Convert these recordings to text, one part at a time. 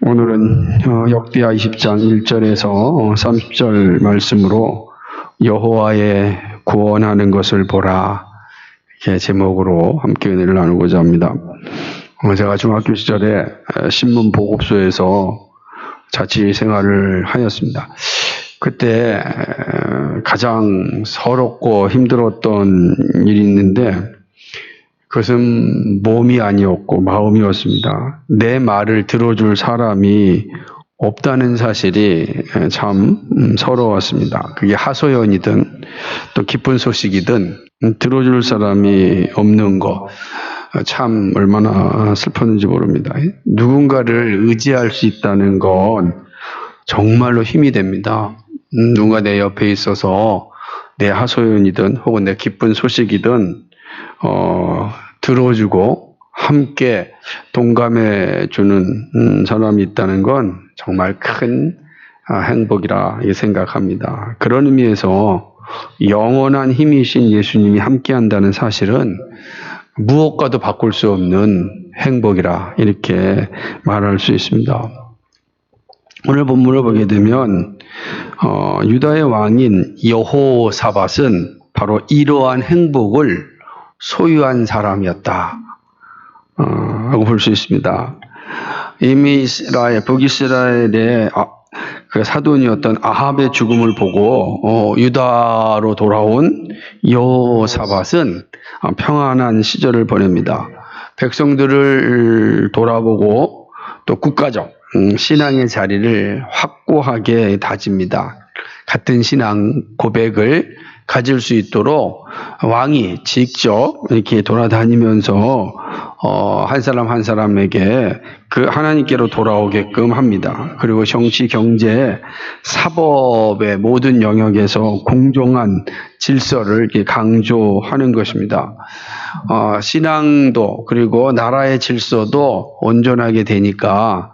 오늘은 역대하 20장 1절에서 30절 말씀으로 여호와의 구원하는 것을 보라, 이렇게 제목으로 함께 은혜를 나누고자 합니다. 제가 중학교 시절에 신문 보급소에서 자취 생활을 하였습니다. 그때 가장 서럽고 힘들었던 일이 있는데 그것은 몸이 아니었고 마음이었습니다. 내 말을 들어줄 사람이 없다는 사실이 참 서러웠습니다. 그게 하소연이든 또 기쁜 소식이든 들어줄 사람이 없는 거 참 얼마나 슬펐는지 모릅니다. 누군가를 의지할 수 있다는 건 정말로 힘이 됩니다. 누군가 내 옆에 있어서 내 하소연이든 혹은 내 기쁜 소식이든 들어주고 함께 동감해 주는 사람이 있다는 건 정말 큰 행복이라 생각합니다. 그런 의미에서 영원한 힘이신 예수님이 함께한다는 사실은 무엇과도 바꿀 수 없는 행복이라 이렇게 말할 수 있습니다. 오늘 본문을 보게 되면 유다의 왕인 여호사밧은 바로 이러한 행복을 소유한 사람이었다 하고 볼 수 있습니다. 이미 북이스라엘의 그 사돈이었던 아합의 죽음을 보고 유다로 돌아온 여호사밧은 평안한 시절을 보냅니다. 백성들을 돌아보고 또 국가적 신앙의 자리를 확고하게 다집니다. 같은 신앙 고백을 가질 수 있도록 왕이 직접 이렇게 돌아다니면서 한 사람 한 사람에게 그 하나님께로 돌아오게끔 합니다. 그리고 정치, 경제, 사법의 모든 영역에서 공정한 질서를 이렇게 강조하는 것입니다. 신앙도 그리고 나라의 질서도 온전하게 되니까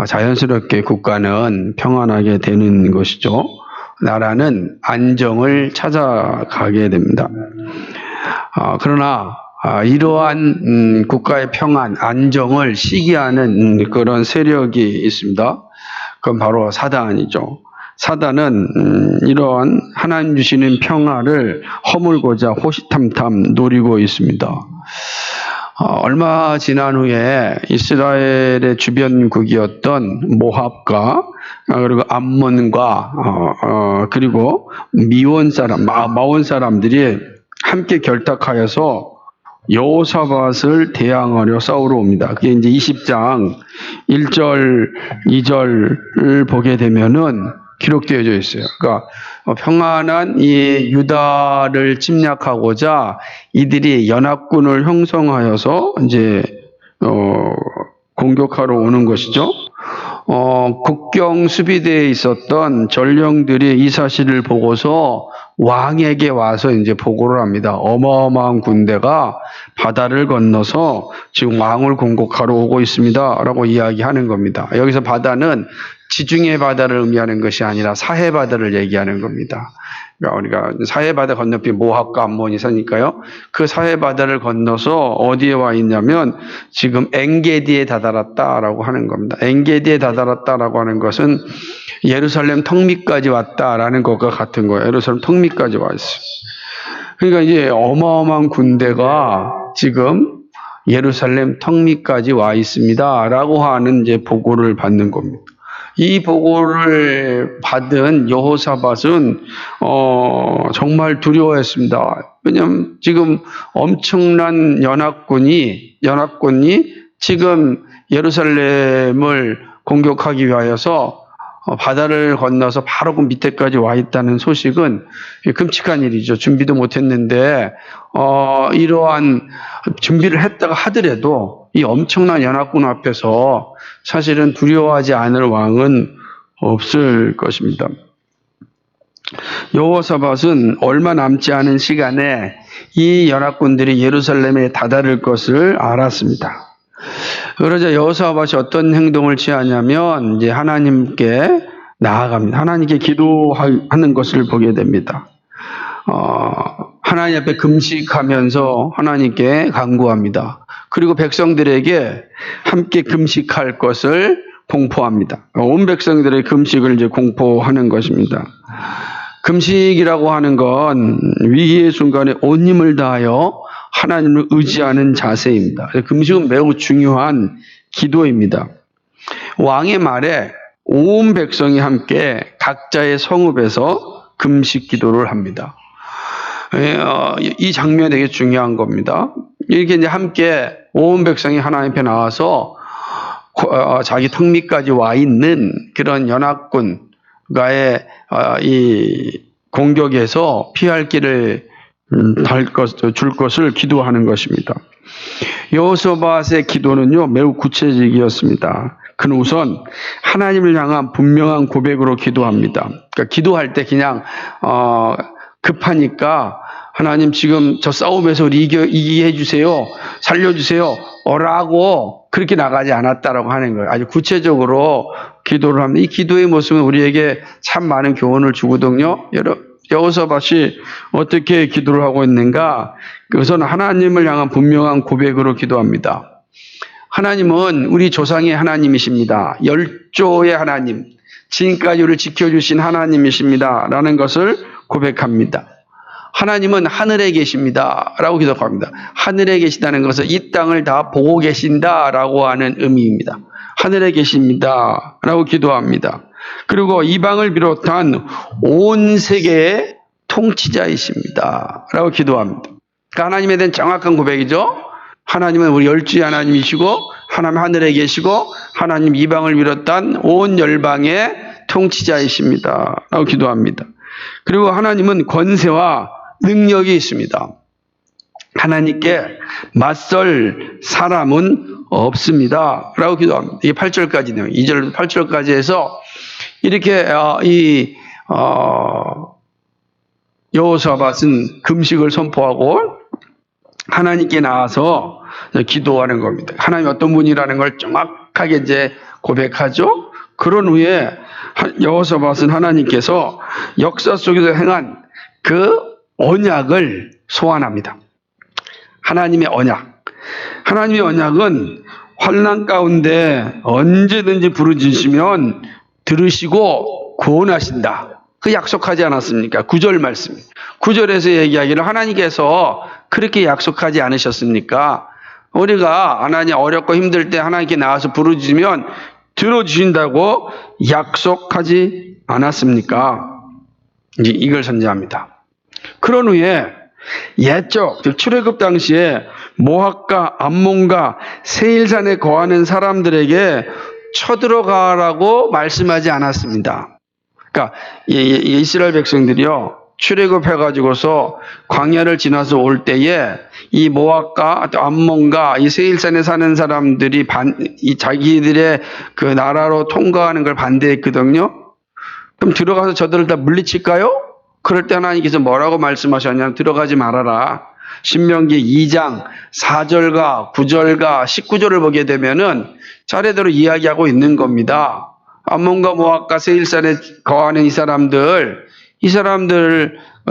자연스럽게 국가는 평안하게 되는 것이죠. 나라는 안정을 찾아가게 됩니다. 그러나 이러한 국가의 평안, 안정을 시기하는 그런 세력이 있습니다. 그건 바로 사단이죠. 사단은 이러한 하나님 주시는 평화를 허물고자 호시탐탐 노리고 있습니다. 얼마 지난 후에 이스라엘의 주변국이었던 모압과 그리고 암몬과 그리고 마온 사람들이 함께 결탁하여서 여호사밧을 대항하려 싸우러 옵니다. 그게 이제 20장 1절, 2절을 보게 되면은 기록되어져 있어요. 그러니까 평안한 이 유다를 침략하고자 이들이 연합군을 형성하여서 이제 공격하러 오는 것이죠. 국경 수비대에 있었던 전령들이 이 사실을 보고서 왕에게 와서 이제 보고를 합니다. 어마어마한 군대가 바다를 건너서 지금 왕을 공격하러 오고 있습니다라고 이야기하는 겁니다. 여기서 바다는 지중해 바다를 의미하는 것이 아니라 사해 바다를 얘기하는 겁니다. 그러니까 사해 바다 건너편 모압과 암몬이 사니까요. 그 사해 바다를 건너서 어디에 와 있냐면 지금 엔게디에 다다랐다라고 하는 겁니다. 엔게디에 다다랐다라고 하는 것은 예루살렘 턱 밑까지 왔다라는 것과 같은 거예요. 예루살렘 턱 밑까지 와 있어요. 그러니까 이제 어마어마한 군대가 지금 예루살렘 턱 밑까지 와 있습니다라고 하는 이제 보고를 받는 겁니다. 이 보고를 받은 여호사밧은 정말 두려워했습니다. 왜냐하면 지금 엄청난 연합군이 지금 예루살렘을 공격하기 위하여서 바다를 건너서 바로 그 밑에까지 와 있다는 소식은 끔찍한 일이죠. 준비도 못했는데 이러한 준비를 했다가 하더라도 이 엄청난 연합군 앞에서 사실은 두려워하지 않을 왕은 없을 것입니다. 여호사밧은 얼마 남지 않은 시간에 이 연합군들이 예루살렘에 다다를 것을 알았습니다. 그러자 여호사밧이 어떤 행동을 취하냐면 이제 하나님께 나아갑니다. 하나님께 기도하는 것을 보게 됩니다. 하나님 앞에 금식하면서 하나님께 간구합니다. 그리고 백성들에게 함께 금식할 것을 공포합니다. 온 백성들의 금식을 이제 공포하는 것입니다. 금식이라고 하는 건 위기의 순간에 온 힘을 다하여 하나님을 의지하는 자세입니다. 금식은 매우 중요한 기도입니다. 왕의 말에 온 백성이 함께 각자의 성읍에서 금식 기도를 합니다. 이 장면이 되게 중요한 겁니다. 이렇게 이제 함께 온 백성이 하나님 앞에 나와서 자기 턱 밑까지 와 있는 그런 연합군과의 이 공격에서 피할 길을 줄 것을 기도하는 것입니다. 여호사밧의 기도는요 매우 구체적이었습니다. 그는 우선 하나님을 향한 분명한 고백으로 기도합니다. 그러니까 기도할 때 그냥 급하니까 하나님 지금 저 싸움에서 우리 이기게 해주세요, 살려주세요 라고 그렇게 나가지 않았다라고 하는 거예요. 아주 구체적으로 기도를 합니다. 이 기도의 모습은 우리에게 참 많은 교훈을 주거든요. 여호사밧이 어떻게 기도를 하고 있는가? 우선 하나님을 향한 분명한 고백으로 기도합니다. 하나님은 우리 조상의 하나님이십니다. 열조의 하나님, 지금까지 우리를 지켜주신 하나님이십니다 라는 것을 고백합니다. 하나님은 하늘에 계십니다 라고 기도합니다. 하늘에 계시다는 것은 이 땅을 다 보고 계신다 라고 하는 의미입니다. 하늘에 계십니다 라고 기도합니다. 그리고 이방을 비롯한 온 세계의 통치자이십니다 라고 기도합니다. 그러니까 하나님에 대한 정확한 고백이죠. 하나님은 우리 열주의 하나님이시고 하나님 하늘에 계시고 하나님 이방을 비롯한 온 열방의 통치자이십니다 라고 기도합니다. 그리고 하나님은 권세와 능력이 있습니다. 하나님께 맞설 사람은 없습니다 라고 기도합니다. 이게 8절까지네요. 2절부터 8절까지 해서 이렇게 여호사밧은 금식을 선포하고 하나님께 나와서 기도하는 겁니다. 하나님 어떤 분이라는 걸 정확하게 이제 고백하죠. 그런 후에 여호사밧은 하나님께서 역사 속에서 행한 그 언약을 소환합니다. 하나님의 언약. 하나님의 언약은 환난 가운데 언제든지 부르짖으면 들으시고 구원하신다. 그 약속하지 않았습니까? 9절 말씀. 9절에서 얘기하기를 하나님께서 그렇게 약속하지 않으셨습니까? 우리가 하나님 어렵고 힘들 때 하나님께 나와서 부르짖으면 들어주신다고 약속하지 않았습니까? 이제 이걸 선지합니다. 그런 후에 옛적, 즉 출애굽 당시에 모압과 암몬과 세일산에 거하는 사람들에게 쳐들어가라고 말씀하지 않았습니다. 그러니까 이스라엘 백성들이요 출애굽해가지고서 광야를 지나서 올 때에 이 모압과 암몬과 이 세일산에 사는 사람들이 자기들의 그 나라로 통과하는 걸 반대했거든요. 그럼 들어가서 저들을 다 물리칠까요? 그럴 때 하나님께서 뭐라고 말씀하셨냐면 들어가지 말아라. 신명기 2장 4절과 9절과 19절을 보게 되면은 차례대로 이야기하고 있는 겁니다. 암몬과 모압과 세일산에 거하는 이 사람들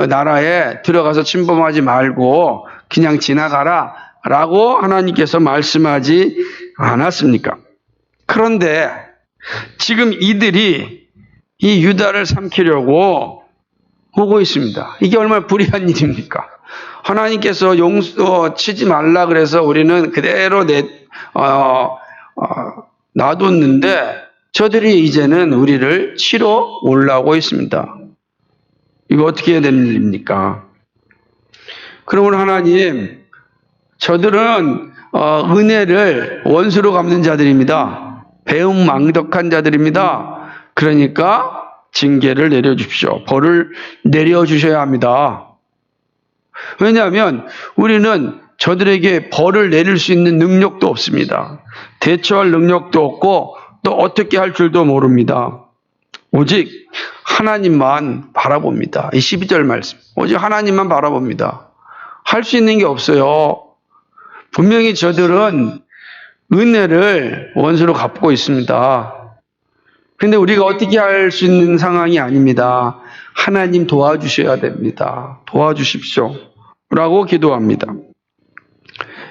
나라에 들어가서 침범하지 말고 그냥 지나가라 라고 하나님께서 말씀하지 않았습니까? 그런데 지금 이들이 이 유다를 삼키려고 오고 있습니다. 이게 얼마나 불의한 일입니까? 하나님께서 치지 말라 그래서 우리는 그대로 놔뒀는데 저들이 이제는 우리를 치러 올라오고 있습니다. 이거 어떻게 해야 되는 일입니까? 그러면 하나님, 저들은 은혜를 원수로 갚는 자들입니다. 배은망덕한 자들입니다. 그러니까 징계를 내려주십시오. 벌을 내려주셔야 합니다. 왜냐하면 우리는 저들에게 벌을 내릴 수 있는 능력도 없습니다. 대처할 능력도 없고 또 어떻게 할 줄도 모릅니다. 오직 하나님만 바라봅니다. 이 12절 말씀. 오직 하나님만 바라봅니다. 할 수 있는 게 없어요. 분명히 저들은 은혜를 원수로 갚고 있습니다. 근데 우리가 어떻게 할 수 있는 상황이 아닙니다. 하나님 도와주셔야 됩니다. 도와주십시오. 라고 기도합니다.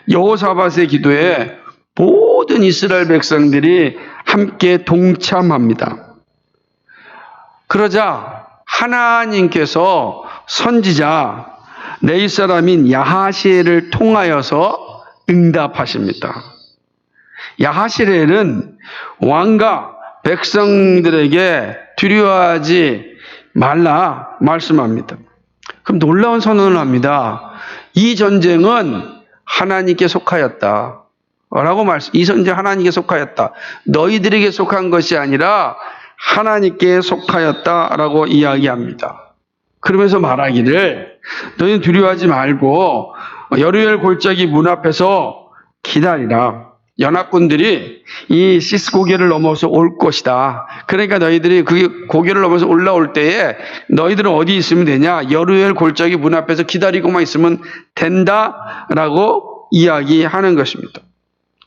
여호사밧의 기도에 모든 모든 이스라엘 백성들이 함께 동참합니다. 그러자 하나님께서 선지자 네이 사람인 야하시엘을 통하여서 응답하십니다. 야하시엘은 왕과 백성들에게 두려워하지 말라 말씀합니다. 그럼 놀라운 선언을 합니다. 이 전쟁은 하나님께 속하였다. 이 전쟁 하나님께 속하였다. 너희들에게 속한 것이 아니라 하나님께 속하였다라고 이야기합니다. 그러면서 말하기를 너희는 두려워하지 말고 여루엘 골짜기 문 앞에서 기다리라. 연합군들이 이 시스 고개를 넘어서 올 것이다. 그러니까 너희들이 그 고개를 넘어서 올라올 때에 너희들은 어디 있으면 되냐? 여루엘 골짜기 문 앞에서 기다리고만 있으면 된다라고 이야기하는 것입니다.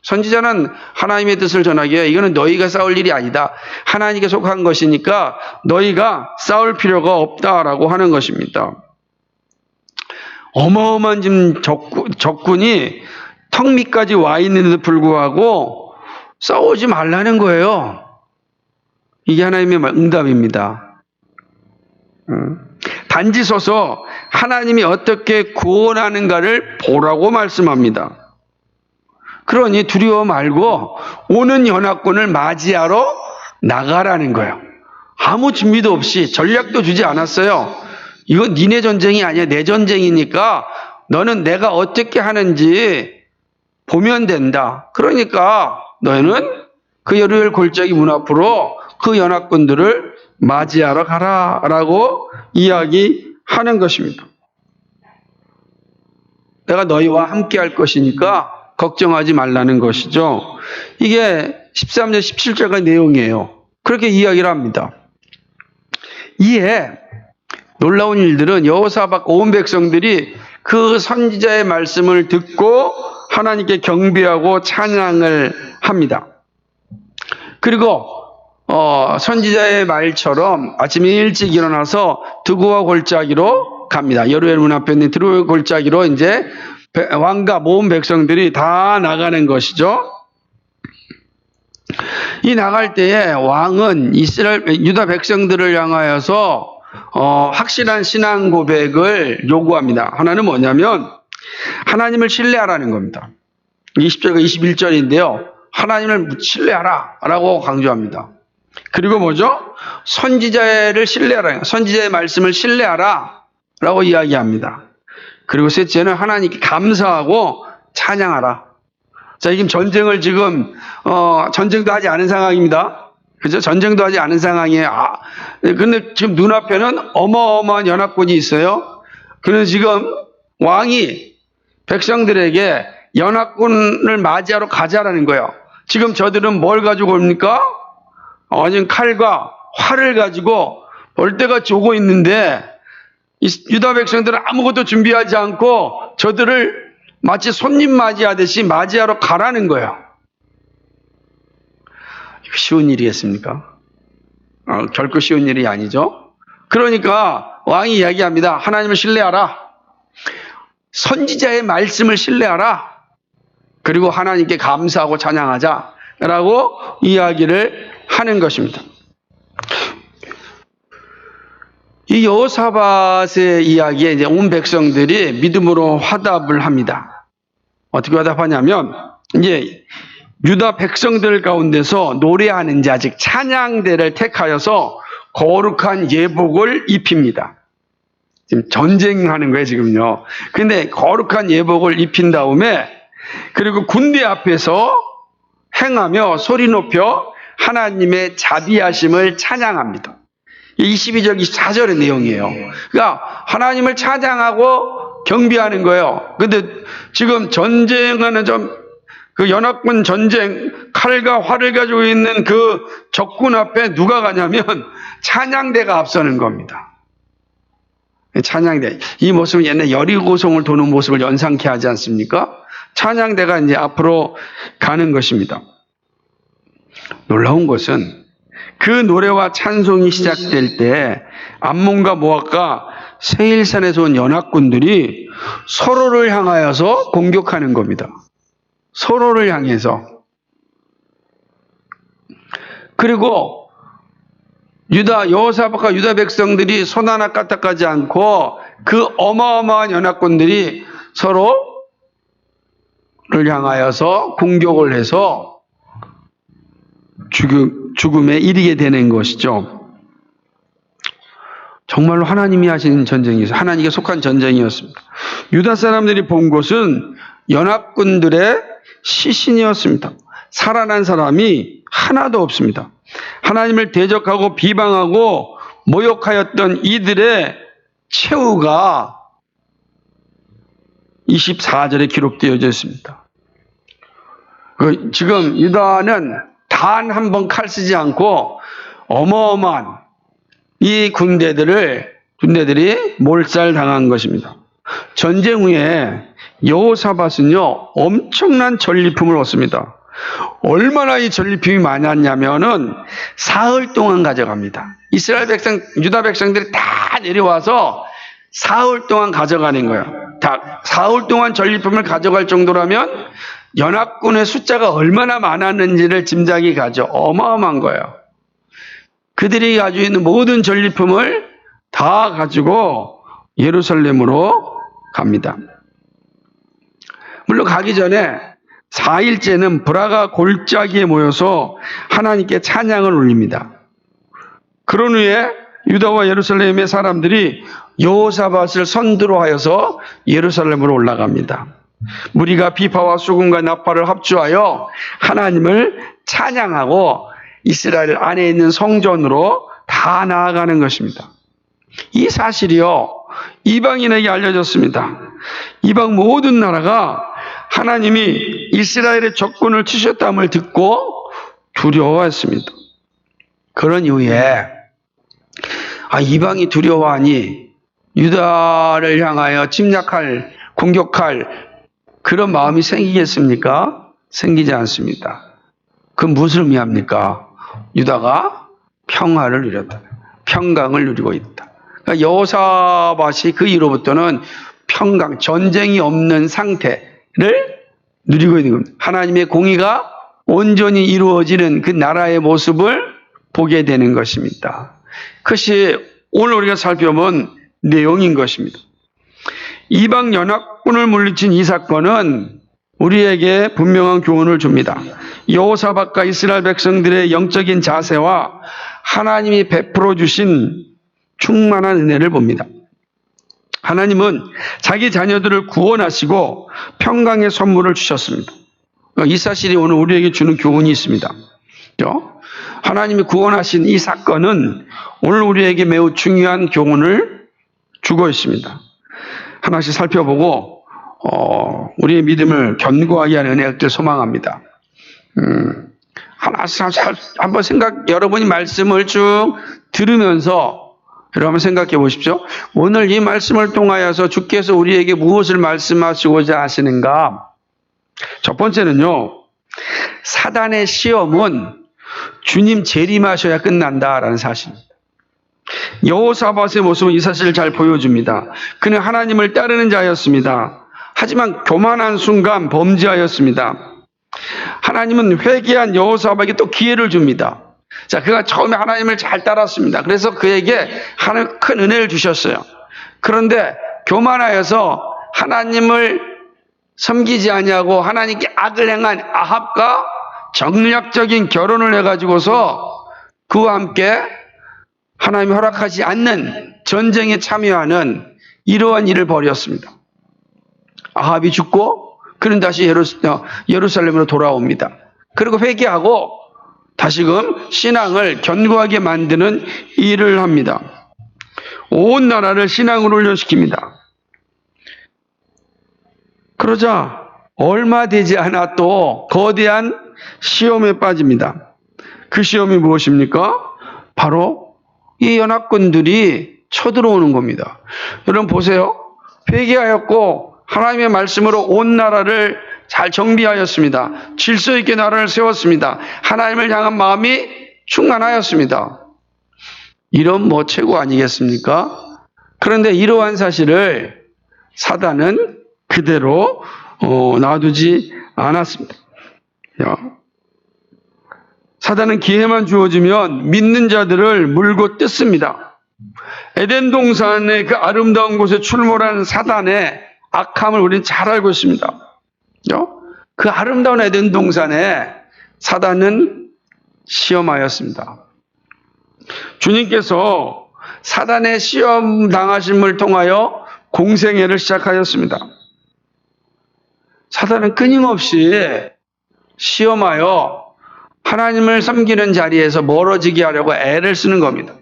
선지자는 하나님의 뜻을 전하기에 이거는 너희가 싸울 일이 아니다. 하나님께 속한 것이니까 너희가 싸울 필요가 없다라고 하는 것입니다. 어마어마한 지금 적군이 턱 밑까지 와 있는데도 불구하고 싸우지 말라는 거예요. 이게 하나님의 응답입니다. 단지 서서 하나님이 어떻게 구원하는가를 보라고 말씀합니다. 그러니 두려워 말고 오는 연합군을 맞이하러 나가라는 거예요. 아무 준비도 없이 전략도 주지 않았어요. 이건 니네 전쟁이 아니야. 내 전쟁이니까 너는 내가 어떻게 하는지 보면 된다. 그러니까 너희는 그 여루엘 골짜기 문 앞으로 그 연합군들을 맞이하러 가라라고 이야기하는 것입니다. 내가 너희와 함께 할 것이니까 걱정하지 말라는 것이죠. 이게 13절 17절의 내용이에요. 그렇게 이야기를 합니다. 이에 놀라운 일들은 여호사밧 온 백성들이 그 선지자의 말씀을 듣고 하나님께 경배하고 찬양을 합니다. 그리고 선지자의 말처럼 아침에 일찍 일어나서 드고와 골짜기로 갑니다. 여루엘 문 앞에 있는 드고와 골짜기로 이제 왕과 모든 백성들이 다 나가는 것이죠. 이 나갈 때에 왕은 유다 백성들을 향하여서 확실한 신앙 고백을 요구합니다. 하나는 뭐냐면 하나님을 신뢰하라는 겁니다. 20절과 21절인데요. 하나님을 신뢰하라 라고 강조합니다. 그리고 뭐죠? 선지자를 신뢰하라. 선지자의 말씀을 신뢰하라 라고 이야기합니다. 그리고 셋째는 하나님께 감사하고 찬양하라. 자, 지금 전쟁을 전쟁도 하지 않은 상황입니다. 그죠? 전쟁도 하지 않은 상황이에요. 근데 지금 눈앞에는 어마어마한 연합군이 있어요. 그래서 지금 왕이 백성들에게 연합군을 맞이하러 가자라는 거예요. 지금 저들은 뭘 가지고 옵니까? 지금 칼과 활을 가지고 벌떼같이 오고 있는데 유다 백성들은 아무것도 준비하지 않고 저들을 마치 손님 맞이하듯이 맞이하러 가라는 거예요. 쉬운 일이겠습니까? 결코 쉬운 일이 아니죠. 그러니까 왕이 이야기합니다. 하나님을 신뢰하라. 선지자의 말씀을 신뢰하라. 그리고 하나님께 감사하고 찬양하자라고 이야기를 하는 것입니다. 이 여호사밧의 이야기에 이제 온 백성들이 믿음으로 화답을 합니다. 어떻게 화답하냐면 이제 유다 백성들 가운데서 노래하는 자, 즉 찬양대를 택하여서 거룩한 예복을 입힙니다. 지금 전쟁하는 거예요, 지금요. 근데 거룩한 예복을 입힌 다음에 그리고 군대 앞에서 행하며 소리 높여 하나님의 자비하심을 찬양합니다. 22절, 24절의 내용이에요. 그러니까 하나님을 찬양하고 경배하는 거예요. 근데 지금 전쟁하는 그 연합군 전쟁, 칼과 활을 가지고 있는 그 적군 앞에 누가 가냐면 찬양대가 앞서는 겁니다. 찬양대. 이 모습은 옛날 여리고성을 도는 모습을 연상케 하지 않습니까? 찬양대가 이제 앞으로 가는 것입니다. 놀라운 것은 그 노래와 찬송이 시작될 때 암몬과 모압과 세일산에서 온 연합군들이 서로를 향하여서 공격하는 겁니다. 서로를 향해서. 그리고 여호사밧과 유다 백성들이 손 하나 까딱하지 않고 그 어마어마한 연합군들이 서로를 향하여서 공격을 해서 죽음에 이르게 되는 것이죠. 정말로 하나님이 하신 전쟁이었어요. 하나님께 속한 전쟁이었습니다. 유다 사람들이 본 것은 연합군들의 시신이었습니다. 살아난 사람이 하나도 없습니다. 하나님을 대적하고 비방하고 모욕하였던 이들의 최후가 24절에 기록되어져 있습니다. 지금 유다는 단 한 번 칼 쓰지 않고 어마어마한 이 군대들이 몰살당한 것입니다. 전쟁 후에 여호사밧은요 엄청난 전리품을 얻습니다. 얼마나 이 전리품이 많았냐면은 사흘 동안 가져갑니다. 이스라엘 백성, 유다 백성들이 다 내려와서 사흘 동안 가져가는 거예요. 다 사흘 동안 전리품을 가져갈 정도라면 연합군의 숫자가 얼마나 많았는지를 짐작이 가죠. 어마어마한 거예요. 그들이 가지고 있는 모든 전리품을 다 가지고 예루살렘으로 갑니다. 물론 가기 전에 4일째는 브라가 골짜기에 모여서 하나님께 찬양을 올립니다. 그런 후에 유다와 예루살렘의 사람들이 여호사밧을 선두로 하여서 예루살렘으로 올라갑니다. 무리가 비파와 수금과 나팔을 합주하여 하나님을 찬양하고 이스라엘 안에 있는 성전으로 다 나아가는 것입니다. 이 사실이요 이방인에게 알려졌습니다. 이방 모든 나라가 하나님이 이스라엘의 적군을 치셨다함을 듣고 두려워했습니다. 그런 이후에 이방이 두려워하니 유다를 향하여 침략할, 공격할 그런 마음이 생기겠습니까? 생기지 않습니다. 그 무엇을 의미합니까? 유다가 평화를 누렸다. 평강을 누리고 있다. 그러니까 여호사밧이 그 이후로부터는 평강, 전쟁이 없는 상태를 누리고 있는 겁니다. 하나님의 공의가 온전히 이루어지는 그 나라의 모습을 보게 되는 것입니다. 그것이 오늘 우리가 살펴본 내용인 것입니다. 이방 연합군을 물리친 이 사건은 우리에게 분명한 교훈을 줍니다. 여호사밧과 이스라엘 백성들의 영적인 자세와 하나님이 베풀어 주신 충만한 은혜를 봅니다. 하나님은 자기 자녀들을 구원하시고 평강의 선물을 주셨습니다. 이 사실이 오늘 우리에게 주는 교훈이 있습니다. 하나님이 구원하신 이 사건은 오늘 우리에게 매우 중요한 교훈을 주고 있습니다. 하나씩 살펴보고 우리의 믿음을 견고하게 하는 은혜를 소망합니다. 하나씩 한번 여러분이 말씀을 쭉 들으면서 여러분 생각해 보십시오. 오늘 이 말씀을 통하여서 주께서 우리에게 무엇을 말씀하시고자 하시는가? 첫 번째는요, 사단의 시험은 주님 재림하셔야 끝난다라는 사실입니다. 여호사밧의 모습은 이 사실을 잘 보여줍니다. 그는 하나님을 따르는 자였습니다. 하지만 교만한 순간 범죄하였습니다. 하나님은 회개한 여호사밧에게 또 기회를 줍니다. 자, 그가 처음에 하나님을 잘 따랐습니다. 그래서 그에게 하나님 큰 은혜를 주셨어요. 그런데 교만하여서 하나님을 섬기지 아니하고 하나님께 악을 행한 아합과 정략적인 결혼을 해가지고서 그와 함께 하나님이 허락하지 않는 전쟁에 참여하는 이러한 일을 벌였습니다. 아합이 죽고 그는 다시 예루살렘으로 돌아옵니다. 그리고 회개하고 다시금 신앙을 견고하게 만드는 일을 합니다. 온 나라를 신앙으로 훈련시킵니다. 그러자 얼마 되지 않아 또 거대한 시험에 빠집니다. 그 시험이 무엇입니까? 바로 이 연합군들이 쳐들어오는 겁니다. 여러분 보세요. 회개하였고 하나님의 말씀으로 온 나라를 잘 정비하였습니다. 질서 있게 나라를 세웠습니다. 하나님을 향한 마음이 충만하였습니다. 이런 최고 아니겠습니까? 그런데 이러한 사실을 사단은 그대로 놔두지 않았습니다. 사단은 기회만 주어지면 믿는 자들을 물고 뜯습니다. 에덴 동산의 그 아름다운 곳에 출몰한 사단의 악함을 우리는 잘 알고 있습니다. 그 아름다운 에덴 동산에 사단은 시험하였습니다. 주님께서 사단의 시험 당하심을 통하여 공생애를 시작하였습니다. 사단은 끊임없이 시험하여 하나님을 섬기는 자리에서 멀어지게 하려고 애를 쓰는 겁니다.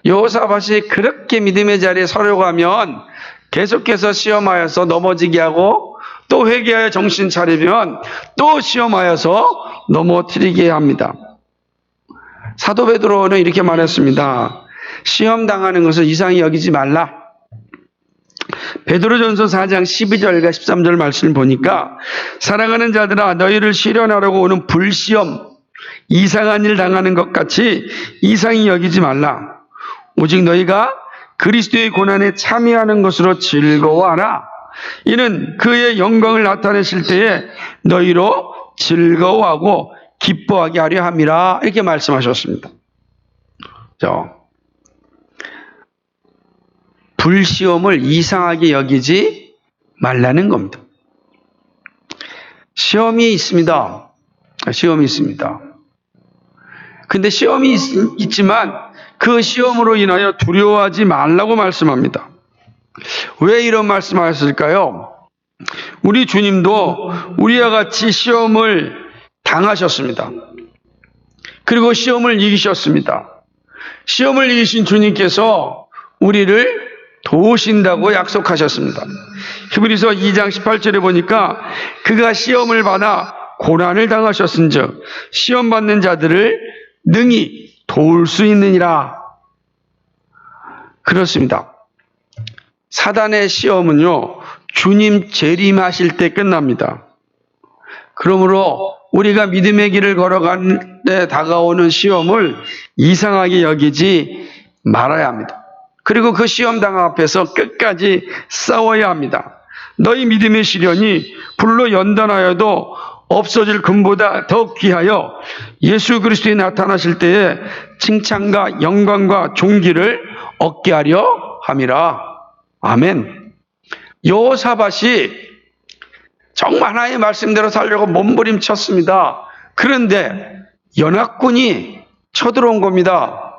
여호사밧이 그렇게 믿음의 자리에 서려고 하면 계속해서 시험하여서 넘어지게 하고 또 회개하여 정신 차리면 또 시험하여서 넘어뜨리게 합니다. 사도 베드로는 이렇게 말했습니다. 시험 당하는 것을 이상히 여기지 말라. 베드로전서 4장 12절과 13절 말씀을 보니까 사랑하는 자들아 너희를 시련하려고 오는 불시험 이상한 일 당하는 것 같이 이상히 여기지 말라. 오직 너희가 그리스도의 고난에 참여하는 것으로 즐거워하라. 이는 그의 영광을 나타내실 때에 너희로 즐거워하고 기뻐하게 하려 함이라. 이렇게 말씀하셨습니다. 불시험을 이상하게 여기지 말라는 겁니다. 시험이 있습니다. 시험이 있습니다. 근데 시험이 있지만 그 시험으로 인하여 두려워하지 말라고 말씀합니다. 왜 이런 말씀하셨을까요? 우리 주님도 우리와 같이 시험을 당하셨습니다. 그리고 시험을 이기셨습니다. 시험을 이기신 주님께서 우리를 도우신다고 약속하셨습니다. 히브리서 2장 18절에 보니까 그가 시험을 받아 고난을 당하셨은즉 시험 받는 자들을 능히 도울 수 있느니라. 그렇습니다. 사단의 시험은요, 주님 재림하실 때 끝납니다. 그러므로 우리가 믿음의 길을 걸어가는 데 다가오는 시험을 이상하게 여기지 말아야 합니다. 그리고 그 시험당 앞에서 끝까지 싸워야 합니다. 너희 믿음의 시련이 불로 연단하여도 없어질 금보다 더 귀하여 예수 그리스도에 나타나실 때에 칭찬과 영광과 존귀를 얻게 하려 함이라. 아멘. 여호사밧이 정말 하나님의 말씀대로 살려고 몸부림쳤습니다. 그런데 연합군이 쳐들어온 겁니다.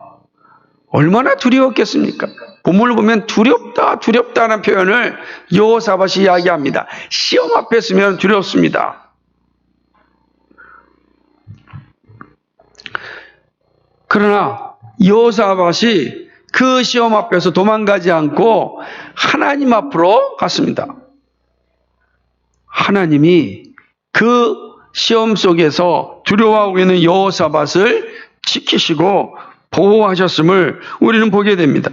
얼마나 두려웠겠습니까? 본문을 보면 두렵다는 표현을 여호사밧이 이야기합니다. 시험 앞에 서면 두렵습니다. 그러나 여호사밧이 그 시험 앞에서 도망가지 않고 하나님 앞으로 갔습니다. 하나님이 그 시험 속에서 두려워하고 있는 여호사밧을 지키시고 보호하셨음을 우리는 보게 됩니다.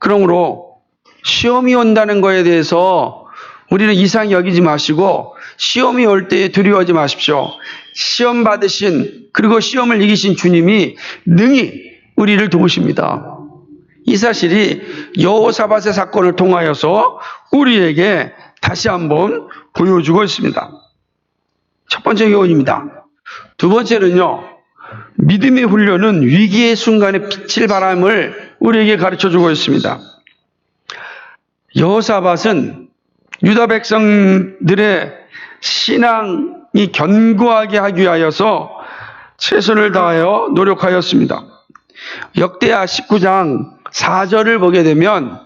그러므로 시험이 온다는 것에 대해서 우리는 이상히 여기지 마시고 시험이 올 때에 두려워하지 마십시오. 시험 받으신 그리고 시험을 이기신 주님이 능히 우리를 도우십니다. 이 사실이 여호사밧의 사건을 통하여서 우리에게 다시 한번 보여주고 있습니다. 첫 번째 교훈입니다. 두 번째는요, 믿음의 훈련은 위기의 순간에 빛을 발함을 우리에게 가르쳐주고 있습니다. 여호사밧은 유다 백성들의 신앙이 견고하게 하기 위하여서 최선을 다하여 노력하였습니다. 역대하 19장 4절을 보게 되면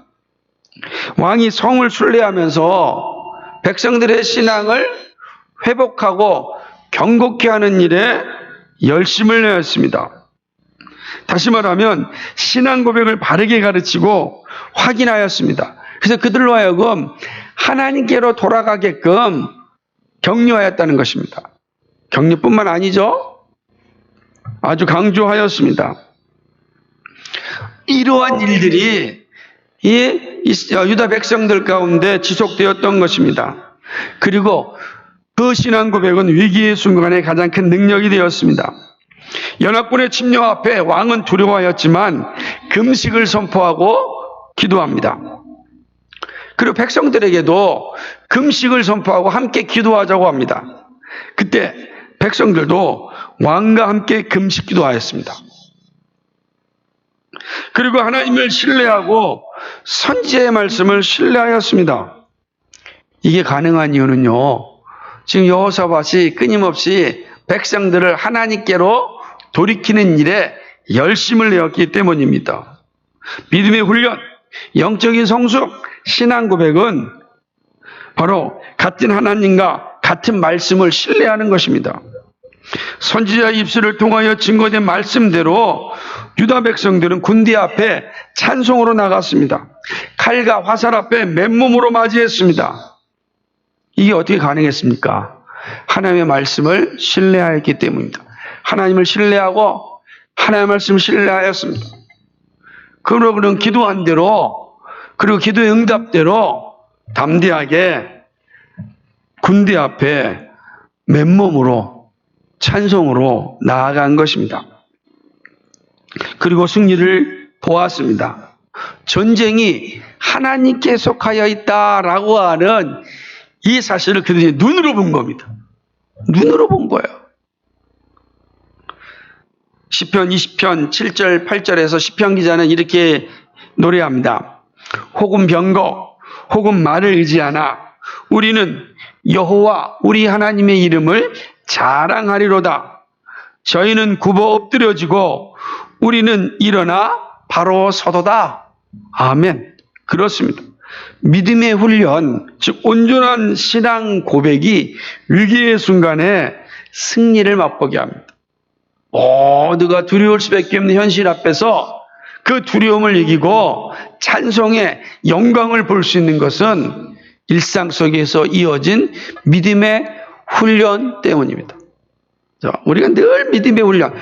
왕이 성을 순례하면서 백성들의 신앙을 회복하고 경고케 하는 일에 열심을 내었습니다. 다시 말하면 신앙 고백을 바르게 가르치고 확인하였습니다. 그래서 그들로 하여금 하나님께로 돌아가게끔 격려하였다는 것입니다. 격려뿐만 아니죠. 아주 강조하였습니다. 이러한 일들이 유다 백성들 가운데 지속되었던 것입니다. 그리고 그 신앙 고백은 위기의 순간에 가장 큰 능력이 되었습니다. 연합군의 침략 앞에 왕은 두려워하였지만 금식을 선포하고 기도합니다. 그리고 백성들에게도 금식을 선포하고 함께 기도하자고 합니다. 그때 백성들도 왕과 함께 금식 기도하였습니다. 그리고 하나님을 신뢰하고 선지자의 말씀을 신뢰하였습니다. 이게 가능한 이유는요, 지금 여호사밧이 끊임없이 백성들을 하나님께로 돌이키는 일에 열심을 내었기 때문입니다. 믿음의 훈련, 영적인 성숙, 신앙 고백은 바로 같은 하나님과 같은 말씀을 신뢰하는 것입니다. 선지자의 입술을 통하여 증거된 말씀대로 유다 백성들은 군대 앞에 찬송으로 나갔습니다. 칼과 화살 앞에 맨몸으로 맞이했습니다. 이게 어떻게 가능했습니까? 하나님의 말씀을 신뢰하였기 때문입니다. 하나님을 신뢰하고 하나님의 말씀을 신뢰하였습니다. 그러고는 기도한 대로, 그리고 기도의 응답대로 담대하게 군대 앞에 맨몸으로 찬송으로 나아간 것입니다. 그리고 승리를 보았습니다. 전쟁이 하나님께 속하여 있다라고 하는 이 사실을 그들이 눈으로 본 겁니다. 눈으로 본 거예요. 시편 20편 7절 8절에서 시편 기자는 이렇게 노래합니다. 혹은 병거 혹은 말을 의지하나 우리는 여호와 우리 하나님의 이름을 자랑하리로다. 저희는 굽어 엎드려지고 우리는 일어나 바로 서도다. 아멘. 그렇습니다. 믿음의 훈련, 즉 온전한 신앙 고백이 위기의 순간에 승리를 맛보게 합니다. 모두가 두려울 수밖에 없는 현실 앞에서 그 두려움을 이기고 찬송의 영광을 볼 수 있는 것은 일상 속에서 이어진 믿음의 훈련 때문입니다. 우리가 늘 믿음의 훈련,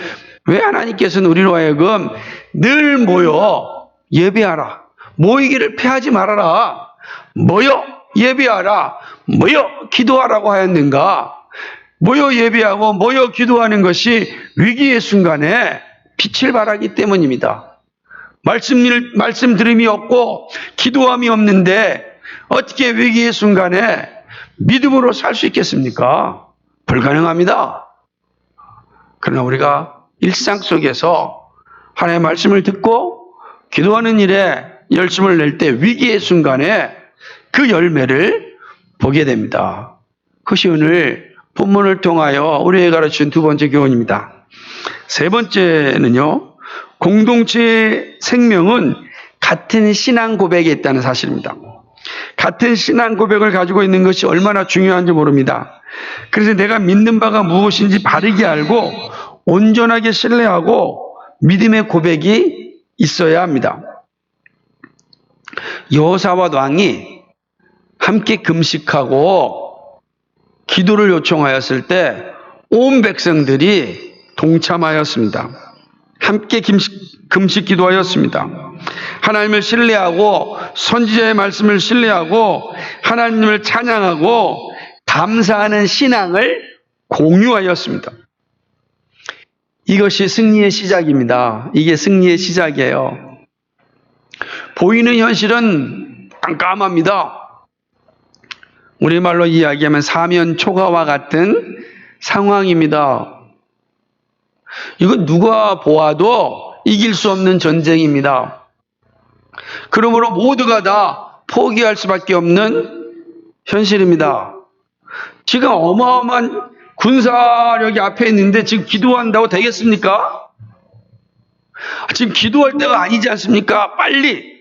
왜 하나님께서는 우리로 하여금 늘 모여 예배하라, 모이기를 피하지 말아라, 모여 예배하라, 모여 기도하라고 하였는가? 모여 예배하고 모여 기도하는 것이 위기의 순간에 빛을 발하기 때문입니다. 말씀 들음이 없고 기도함이 없는데 어떻게 위기의 순간에 믿음으로 살 수 있겠습니까? 불가능합니다. 그러나 우리가 일상 속에서 하나님의 말씀을 듣고 기도하는 일에 열심을 낼 때 위기의 순간에 그 열매를 보게 됩니다. 그것이 오늘 본문을 통하여 우리에게 가르친 두 번째 교훈입니다. 세 번째는요, 공동체의 생명은 같은 신앙 고백에 있다는 사실입니다. 같은 신앙 고백을 가지고 있는 것이 얼마나 중요한지 모릅니다. 그래서 내가 믿는 바가 무엇인지 바르게 알고 온전하게 신뢰하고 믿음의 고백이 있어야 합니다. 여호사밧 왕이 함께 금식하고 기도를 요청하였을 때 온 백성들이 동참하였습니다. 함께 금식 기도하였습니다. 하나님을 신뢰하고 선지자의 말씀을 신뢰하고 하나님을 찬양하고 감사하는 신앙을 공유하였습니다. 이것이 승리의 시작입니다. 이게 승리의 시작이에요. 보이는 현실은 깜깜합니다. 우리말로 이야기하면 사면 초가와 같은 상황입니다. 이건 누가 보아도 이길 수 없는 전쟁입니다. 그러므로 모두가 다 포기할 수밖에 없는 현실입니다. 지금 어마어마한 군사력이 앞에 있는데 지금 기도한다고 되겠습니까? 지금 기도할 때가 아니지 않습니까? 빨리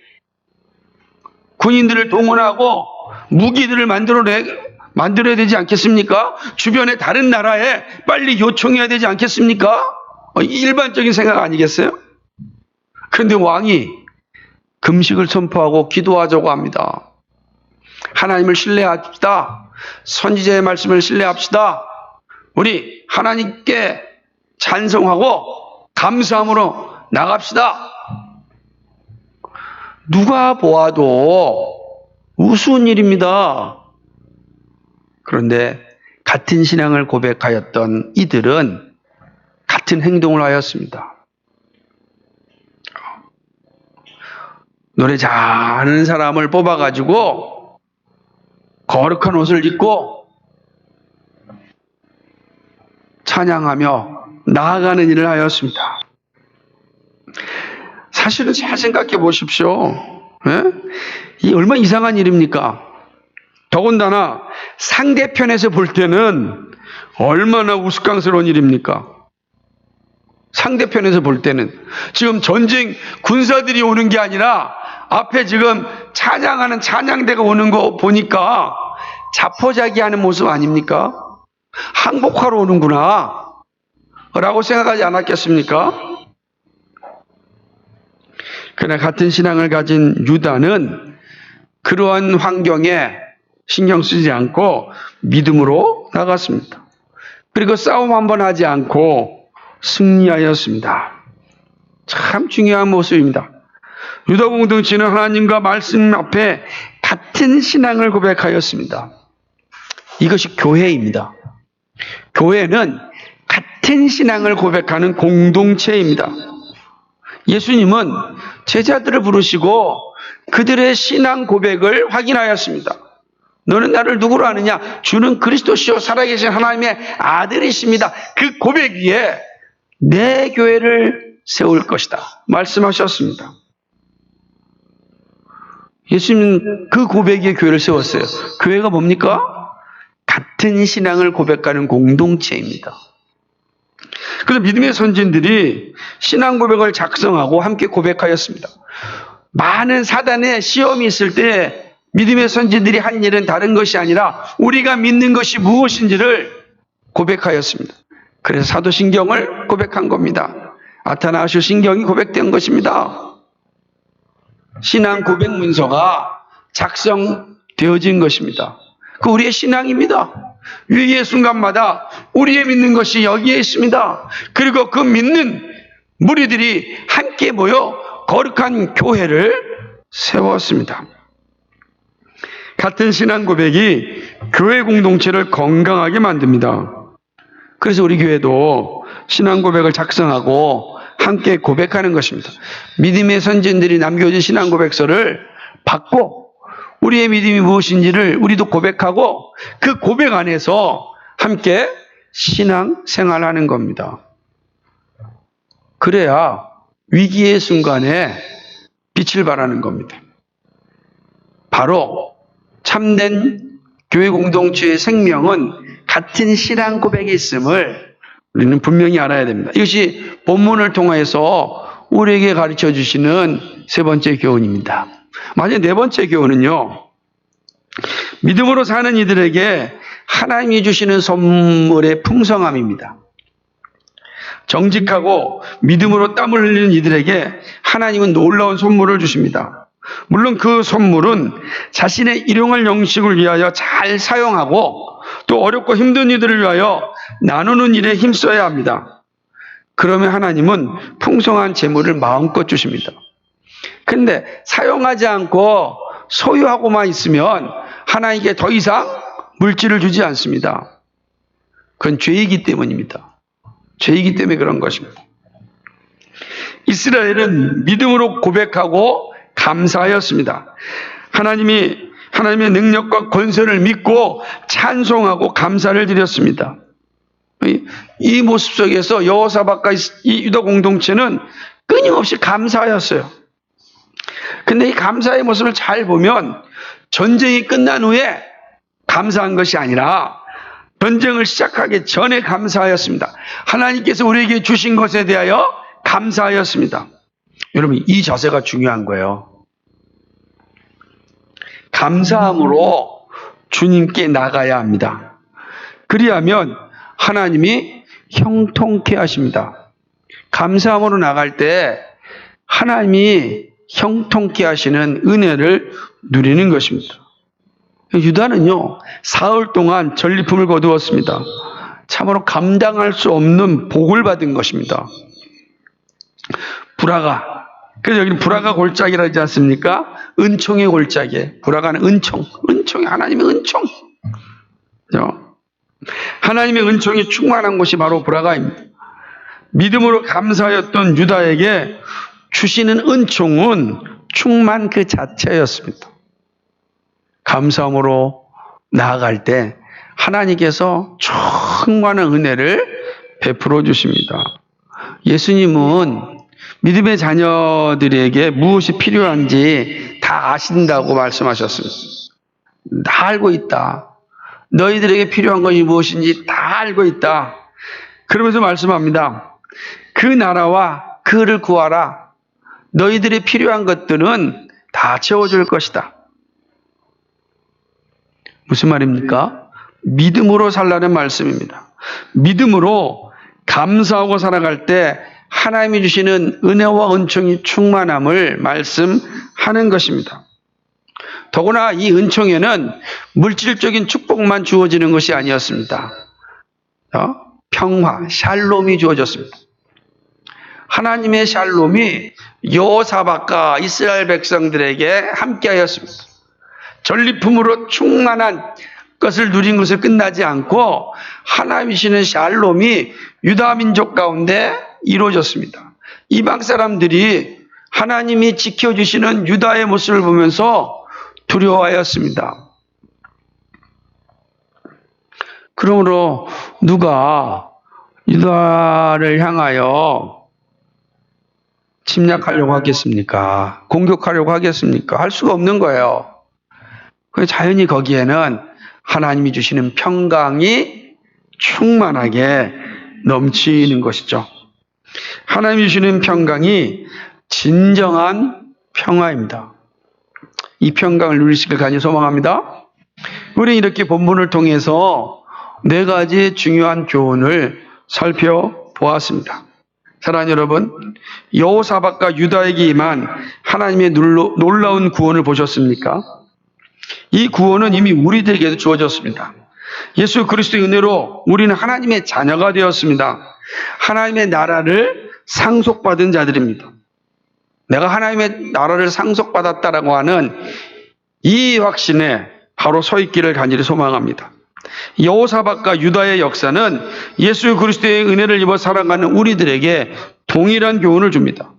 군인들을 동원하고 무기들을 만들어야 되지 않겠습니까? 주변의 다른 나라에 빨리 요청해야 되지 않겠습니까? 일반적인 생각 아니겠어요? 그런데 왕이 금식을 선포하고 기도하자고 합니다. 하나님을 신뢰합시다. 선지자의 말씀을 신뢰합시다. 우리 하나님께 찬송하고 감사함으로 나갑시다. 누가 보아도 우스운 일입니다. 그런데 같은 신앙을 고백하였던 이들은 같은 행동을 하였습니다. 노래 잘하는 사람을 뽑아가지고 거룩한 옷을 입고 찬양하며 나아가는 일을 하였습니다. 사실은 잘 생각해 보십시오. 예? 이 얼마나 이상한 일입니까? 더군다나 상대편에서 볼 때는 얼마나 우스꽝스러운 일입니까? 상대편에서 볼 때는 지금 전쟁 군사들이 오는 게 아니라 앞에 지금 찬양하는 찬양대가 오는 거 보니까 자포자기하는 모습 아닙니까? 항복하러 오는구나 라고 생각하지 않았겠습니까? 그러나 같은 신앙을 가진 유다는 그러한 환경에 신경 쓰지 않고 믿음으로 나갔습니다. 그리고 싸움 한번 하지 않고 승리하였습니다. 참 중요한 모습입니다. 유다 공동체는 하나님과 말씀 앞에 같은 신앙을 고백하였습니다. 이것이 교회입니다. 교회는 같은 신앙을 고백하는 공동체입니다. 예수님은 제자들을 부르시고 그들의 신앙 고백을 확인하였습니다. 너는 나를 누구로 아느냐? 주는 그리스도시요 살아계신 하나님의 아들이십니다. 그 고백 위에 내 교회를 세울 것이다 말씀하셨습니다. 예수님은 그 고백 위에 교회를 세웠어요. 교회가 뭡니까? 같은 신앙을 고백하는 공동체입니다. 그래서 믿음의 선진들이 신앙 고백을 작성하고 함께 고백하였습니다. 많은 사단의 시험이 있을 때 믿음의 선진들이 한 일은 다른 것이 아니라 우리가 믿는 것이 무엇인지를 고백하였습니다. 그래서 사도신경을 고백한 겁니다. 아타나시오 신경이 고백된 것입니다. 신앙 고백 문서가 작성되어진 것입니다. 그 우리의 신앙입니다. 위기의 순간마다 우리의 믿는 것이 여기에 있습니다. 그리고 그 믿는 무리들이 함께 모여 거룩한 교회를 세웠습니다. 같은 신앙 고백이 교회 공동체를 건강하게 만듭니다. 그래서 우리 교회도 신앙 고백을 작성하고 함께 고백하는 것입니다. 믿음의 선진들이 남겨준 신앙 고백서를 받고 우리의 믿음이 무엇인지를 우리도 고백하고 그 고백 안에서 함께 신앙 생활하는 겁니다. 그래야 위기의 순간에 빛을 발하는 겁니다. 바로 참된 교회 공동체의 생명은 같은 신앙 고백에 있음을 우리는 분명히 알아야 됩니다. 이것이 본문을 통해서 우리에게 가르쳐 주시는 세 번째 교훈입니다. 마지막 네 번째 교훈은요. 믿음으로 사는 이들에게 하나님이 주시는 선물의 풍성함입니다. 정직하고 믿음으로 땀을 흘리는 이들에게 하나님은 놀라운 선물을 주십니다. 물론 그 선물은 자신의 일용할 영식을 위하여 잘 사용하고 또 어렵고 힘든 이들을 위하여 나누는 일에 힘써야 합니다. 그러면 하나님은 풍성한 재물을 마음껏 주십니다. 근데 사용하지 않고 소유하고만 있으면 하나님께 더 이상 물질을 주지 않습니다. 그건 죄이기 때문입니다. 죄이기 때문에 그런 것입니다. 이스라엘은 믿음으로 고백하고 감사하였습니다. 하나님의 능력과 권세를 믿고 찬송하고 감사를 드렸습니다. 이 모습 속에서 여호사밧과 이 유다 공동체는 끊임없이 감사하였어요. 근데 이 감사의 모습을 잘 보면 전쟁이 끝난 후에 감사한 것이 아니라 전쟁을 시작하기 전에 감사하였습니다. 하나님께서 우리에게 주신 것에 대하여 감사하였습니다. 여러분, 이 자세가 중요한 거예요. 감사함으로 주님께 나가야 합니다. 그리하면 하나님이 형통케 하십니다. 감사함으로 나갈 때 하나님이 형통케 하시는 은혜를 누리는 것입니다. 유다는요, 사흘 동안 전리품을 거두었습니다. 참으로 감당할 수 없는 복을 받은 것입니다. 브라가, 그래서 여기는 브라가 골짜기라 하지 않습니까? 은총의 골짜기. 브라가는 은총이 하나님의 은총. 하나님의 은총이 충만한 곳이 바로 브라가입니다. 믿음으로 감사하였던 유다에게 주시는 은총은 충만 그 자체였습니다. 감사함으로 나아갈 때 하나님께서 충만한 은혜를 베풀어 주십니다. 예수님은 믿음의 자녀들에게 무엇이 필요한지 다 아신다고 말씀하셨습니다. 다 알고 있다. 너희들에게 필요한 것이 무엇인지 다 알고 있다. 그러면서 말씀합니다. 그 나라와 그를 구하라. 너희들이 필요한 것들은 다 채워줄 것이다. 무슨 말입니까? 믿음으로 살라는 말씀입니다. 믿음으로 감사하고 살아갈 때 하나님이 주시는 은혜와 은총이 충만함을 말씀하는 것입니다. 더구나 이 은총에는 물질적인 축복만 주어지는 것이 아니었습니다. 평화, 샬롬이 주어졌습니다. 하나님의 샬롬이 여호사밧과 이스라엘 백성들에게 함께하였습니다. 전리품으로 충만한 것을 누린 것에 끝나지 않고 하나님이 주시는 샬롬이 유다 민족 가운데 이루어졌습니다. 이방 사람들이 하나님이 지켜주시는 유다의 모습을 보면서 두려워하였습니다. 그러므로 누가 유다를 향하여 침략하려고 하겠습니까? 공격하려고 하겠습니까? 할 수가 없는 거예요. 자연히 거기에는 하나님이 주시는 평강이 충만하게 넘치는 것이죠. 하나님이 주시는 평강이 진정한 평화입니다. 이 평강을 누리시길 간절히 소망합니다. 우리 이렇게 본문을 통해서 4가지 중요한 교훈을 살펴보았습니다. 사랑하는 여러분, 여호사밧과 유다에게 임한 하나님의 놀라운 구원을 보셨습니까? 이 구원은 이미 우리들에게도 주어졌습니다. 예수 그리스도의 은혜로 우리는 하나님의 자녀가 되었습니다. 하나님의 나라를 상속받은 자들입니다. 내가 하나님의 나라를 상속받았다라고 하는 이 확신에 바로 서 있기를 간절히 소망합니다. 여호사밧과 유다의 역사는 예수 그리스도의 은혜를 입어 살아가는 우리들에게 동일한 교훈을 줍니다.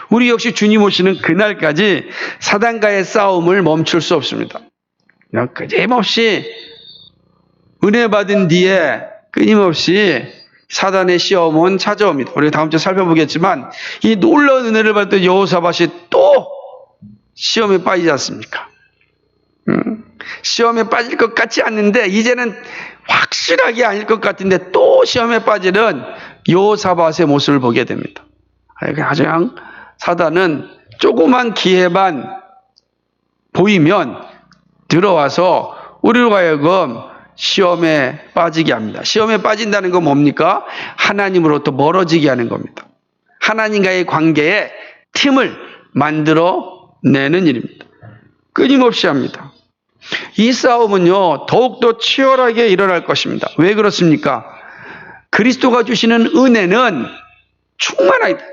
우리 역시 주님 오시는 그날까지 사단과의 싸움을 멈출 수 없습니다. 그냥 끊임없이 은혜 받은 뒤에 끊임없이 사단의 시험은 찾아옵니다. 우리가 다음 주에 살펴보겠지만 이 놀라운 은혜를 받던 여호사밧이 또 시험에 빠지지 않습니까? 시험에 빠질 것 같지 않는데 이제는 확실하게 아닐 것 같은데 또 시험에 빠지는 여호사밧의 모습을 보게 됩니다. 그냥 사단은 조그만 기회만 보이면 들어와서 우리로 하여금 시험에 빠지게 합니다. 시험에 빠진다는 건 뭡니까? 하나님으로부터 멀어지게 하는 겁니다. 하나님과의 관계에 틈을 만들어내는 일입니다. 끊임없이 합니다. 이 싸움은요, 더욱더 치열하게 일어날 것입니다. 왜 그렇습니까? 그리스도가 주시는 은혜는 충만하다.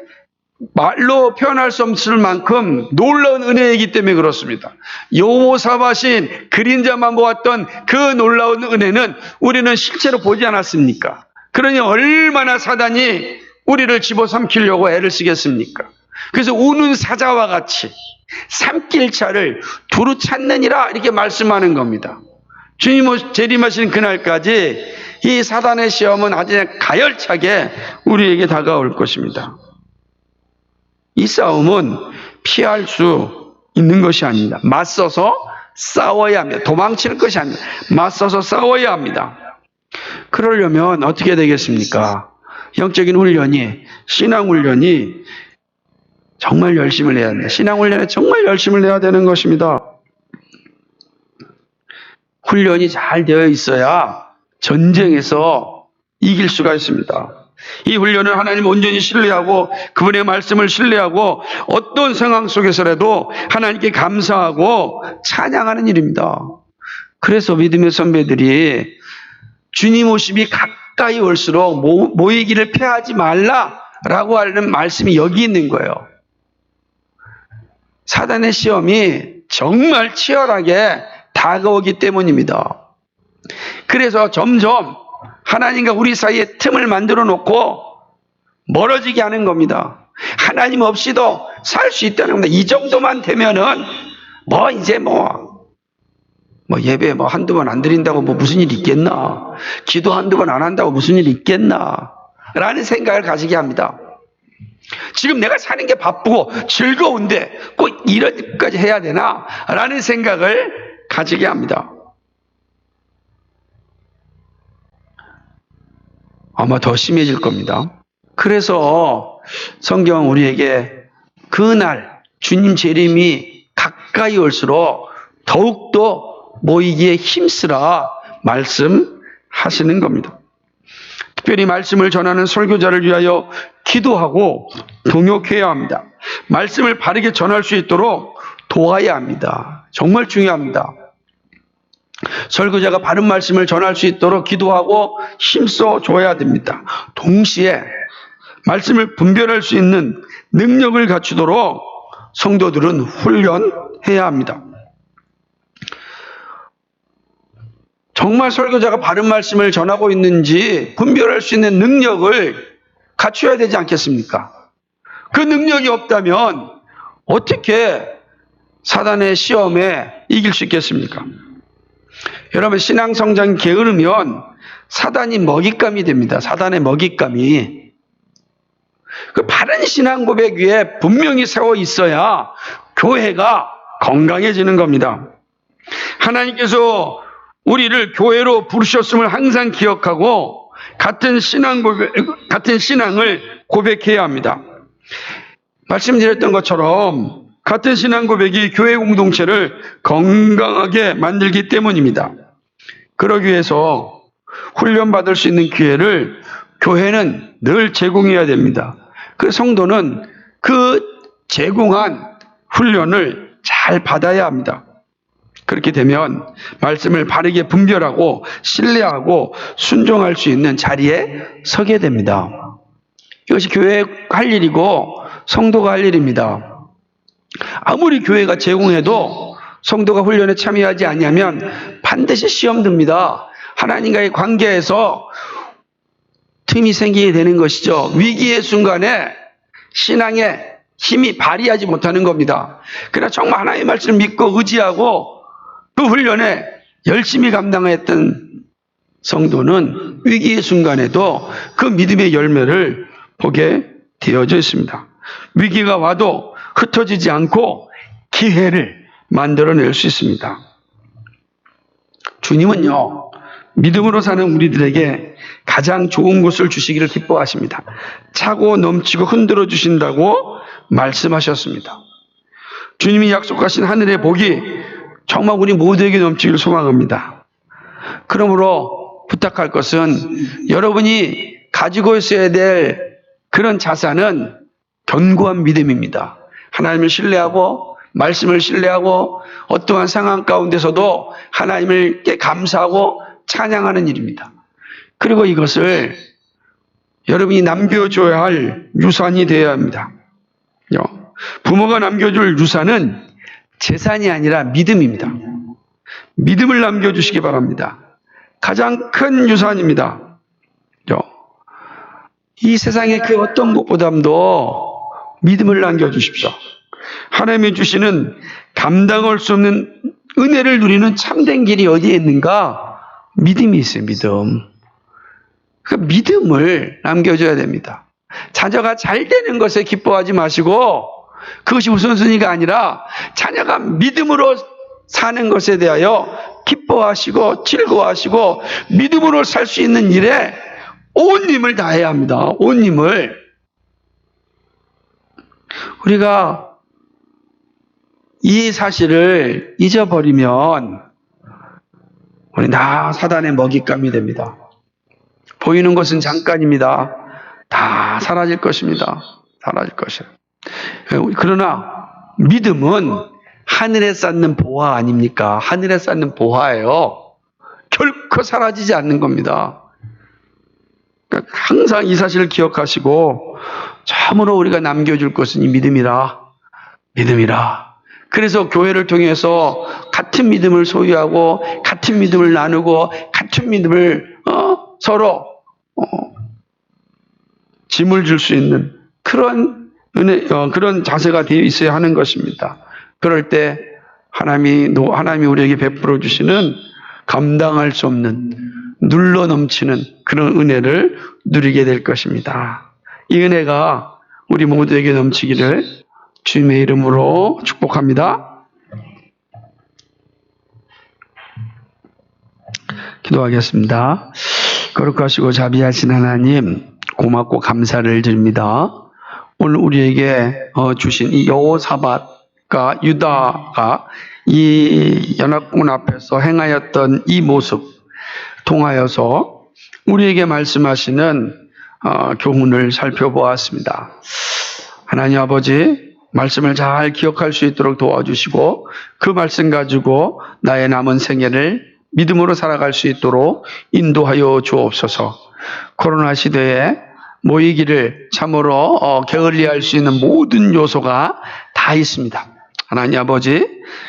말로 표현할 수 없을 만큼 놀라운 은혜이기 때문에 그렇습니다. 여호사밧인 그림자만 보았던 그 놀라운 은혜는 우리는 실제로 보지 않았습니까? 그러니 얼마나 사단이 우리를 집어삼키려고 애를 쓰겠습니까? 그래서 우는 사자와 같이 삼킬 차를 두루 찾느니라 이렇게 말씀하는 겁니다. 주님 재림하시는 그날까지 이 사단의 시험은 아주 가열차게 우리에게 다가올 것입니다. 이 싸움은 피할 수 있는 것이 아닙니다. 맞서서 싸워야 합니다. 도망칠 것이 아닙니다. 맞서서 싸워야 합니다. 그러려면 어떻게 되겠습니까? 영적인 훈련이, 신앙 훈련이 정말 열심을 내야 합니다. 신앙 훈련에 정말 열심을 내야 되는 것입니다. 훈련이 잘 되어 있어야 전쟁에서 이길 수가 있습니다. 이 훈련은 하나님 온전히 신뢰하고 그분의 말씀을 신뢰하고 어떤 상황 속에서라도 하나님께 감사하고 찬양하는 일입니다. 그래서 믿음의 선배들이 주님 오심이 가까이 올수록 모이기를 패하지 말라라고 하는 말씀이 여기 있는 거예요. 사단의 시험이 정말 치열하게 다가오기 때문입니다. 그래서 점점 하나님과 우리 사이에 틈을 만들어 놓고 멀어지게 하는 겁니다. 하나님 없이도 살 수 있다는 겁니다. 이 정도만 되면은 이제 예배 한두 번 안 드린다고 무슨 일이 있겠나? 기도 한두 번 안 한다고 무슨 일이 있겠나? 라는 생각을 가지게 합니다. 지금 내가 사는 게 바쁘고 즐거운데 꼭 이렇게까지 해야 되나? 라는 생각을 가지게 합니다. 아마 더 심해질 겁니다. 그래서 성경은 우리에게 그날 주님 재림이 가까이 올수록 더욱더 모이기에 힘쓰라 말씀하시는 겁니다. 특별히 말씀을 전하는 설교자를 위하여 기도하고 동역해야 합니다. 말씀을 바르게 전할 수 있도록 도와야 합니다. 정말 중요합니다. 설교자가 바른 말씀을 전할 수 있도록 기도하고 힘써 줘야 됩니다. 동시에 말씀을 분별할 수 있는 능력을 갖추도록 성도들은 훈련해야 합니다. 정말 설교자가 바른 말씀을 전하고 있는지 분별할 수 있는 능력을 갖춰야 되지 않겠습니까? 그 능력이 없다면 어떻게 사단의 시험에 이길 수 있겠습니까? 여러분, 신앙 성장이 게으르면 사단이 먹잇감이 됩니다. 사단의 먹잇감이. 그 바른 신앙 고백 위에 분명히 세워 있어야 교회가 건강해지는 겁니다. 하나님께서 우리를 교회로 부르셨음을 항상 기억하고 같은 신앙을 고백해야 합니다. 말씀드렸던 것처럼 같은 신앙 고백이 교회 공동체를 건강하게 만들기 때문입니다. 그러기 위해서 훈련받을 수 있는 기회를 교회는 늘 제공해야 됩니다. 그 성도는 그 제공한 훈련을 잘 받아야 합니다. 그렇게 되면 말씀을 바르게 분별하고 신뢰하고 순종할 수 있는 자리에 서게 됩니다. 이것이 교회가 할 일이고 성도가 할 일입니다. 아무리 교회가 제공해도 성도가 훈련에 참여하지 않으면 반드시 시험 듭니다. 하나님과의 관계에서 틈이 생기게 되는 것이죠. 위기의 순간에 신앙의 힘이 발휘하지 못하는 겁니다. 그러나 정말 하나님의 말씀을 믿고 의지하고 그 훈련에 열심히 감당했던 성도는 위기의 순간에도 그 믿음의 열매를 보게 되어져 있습니다. 위기가 와도 흩어지지 않고 기회를 만들어낼 수 있습니다. 주님은요, 믿음으로 사는 우리들에게 가장 좋은 것을 주시기를 기뻐하십니다. 차고 넘치고 흔들어 주신다고 말씀하셨습니다. 주님이 약속하신 하늘의 복이 정말 우리 모두에게 넘치기를 소망합니다. 그러므로 부탁할 것은 여러분이 가지고 있어야 될 그런 자산은 견고한 믿음입니다. 하나님을 신뢰하고 말씀을 신뢰하고 어떠한 상황 가운데서도 하나님께 감사하고 찬양하는 일입니다. 그리고 이것을 여러분이 남겨줘야 할 유산이 되어야 합니다. 부모가 남겨줄 유산은 재산이 아니라 믿음입니다. 믿음을 남겨주시기 바랍니다. 가장 큰 유산입니다. 이 세상의 그 어떤 것보다도 믿음을 남겨주십시오. 하나님이 주시는 감당할 수 없는 은혜를 누리는 참된 길이 어디에 있는가? 믿음이 있어요, 믿음. 그 믿음을 남겨줘야 됩니다. 자녀가 잘 되는 것에 기뻐하지 마시고 그것이 우선순위가 아니라 자녀가 믿음으로 사는 것에 대하여 기뻐하시고 즐거워하시고 믿음으로 살 수 있는 일에 온 힘을 다해야 합니다. 온 힘을. 우리가 이 사실을 잊어버리면 우리 사단의 먹잇감이 됩니다. 보이는 것은 잠깐입니다. 다 사라질 것입니다. 사라질 것이에요. 그러나 믿음은 하늘에 쌓는 보화 아닙니까? 하늘에 쌓는 보화예요. 결코 사라지지 않는 겁니다. 그러니까 항상 이 사실을 기억하시고 참으로 우리가 남겨줄 것은 이 믿음이라. 믿음이라. 그래서 교회를 통해서 같은 믿음을 소유하고 같은 믿음을 나누고 같은 믿음을 서로 짐을 줄 수 있는 그런 그런 자세가 되어 있어야 하는 것입니다. 그럴 때 하나님이 우리에게 베풀어 주시는 감당할 수 없는 눌러 넘치는 그런 은혜를 누리게 될 것입니다. 이 은혜가 우리 모두에게 넘치기를 주님의 이름으로 축복합니다. 기도하겠습니다. 거룩하시고 자비하신 하나님, 고맙고 감사를 드립니다. 오늘 우리에게 주신 이 여호사밧과 유다가 이 연합군 앞에서 행하였던 이 모습 통하여서 우리에게 말씀하시는 교훈을 살펴보았습니다. 하나님 아버지, 말씀을 잘 기억할 수 있도록 도와주시고 그 말씀 가지고 나의 남은 생애를 믿음으로 살아갈 수 있도록 인도하여 주옵소서. 코로나 시대에 모이기를 참으로 게을리할 수 있는 모든 요소가 다 있습니다. 하나님 아버지,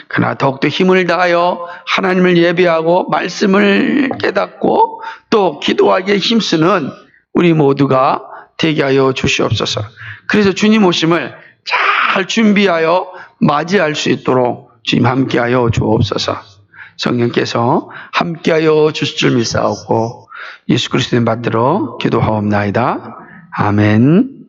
그러나 더욱더 힘을 다하여 하나님을 예배하고 말씀을 깨닫고 또 기도하기에 힘쓰는 우리 모두가 되게 하여 주시옵소서. 그래서 주님 오심을 잘 준비하여 맞이할 수 있도록 주님 함께하여 주옵소서. 성령께서 함께하여 주실 줄 믿사옵고 예수 그리스도의 받들어 기도하옵나이다. 아멘.